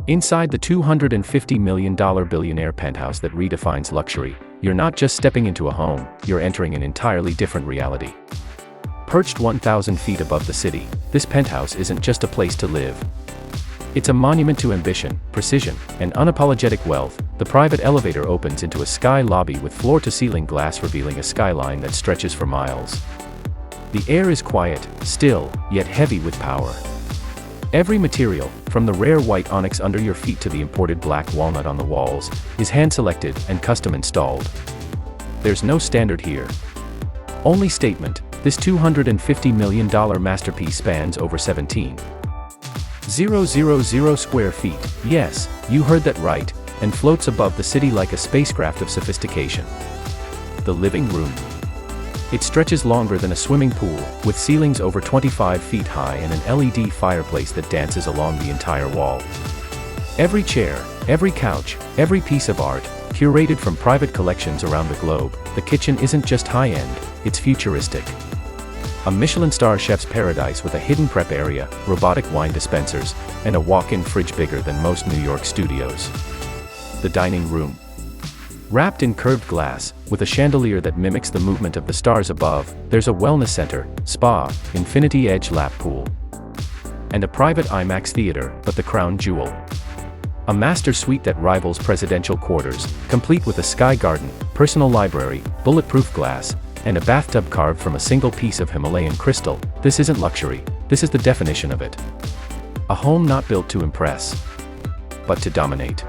Inside the $250 million billionaire penthouse that redefines luxury, you're not just stepping into a home, you're entering an entirely different reality. Perched 1,000 feet above the city, this penthouse isn't just a place to live. It's a monument to ambition, precision, and unapologetic wealth. The private elevator opens into a sky lobby with floor-to-ceiling glass revealing a skyline that stretches for miles. The air is quiet, still, yet heavy with power. Every material, from the rare white onyx under your feet to the imported black walnut on the walls, is hand-selected and custom-installed. There's no standard here. Only statement: this $250 million masterpiece spans over 17,000 square feet, yes, you heard that right, and floats above the city like a spacecraft of sophistication. The living room. It stretches longer than a swimming pool, with ceilings over 25 feet high and an LED fireplace that dances along the entire wall. Every chair, every couch, every piece of art, curated from private collections around the globe. The kitchen isn't just high-end, it's futuristic. A Michelin star chef's paradise with a hidden prep area, robotic wine dispensers, and a walk-in fridge bigger than most New York studios. The dining room. Wrapped in curved glass, with a chandelier that mimics the movement of the stars above, there's a wellness center, spa, infinity edge lap pool, and a private IMAX theater, but the crown jewel. A master suite that rivals presidential quarters, complete with a sky garden, personal library, bulletproof glass, and a bathtub carved from a single piece of Himalayan crystal. This isn't luxury, this is the definition of it. A home not built to impress, but to dominate.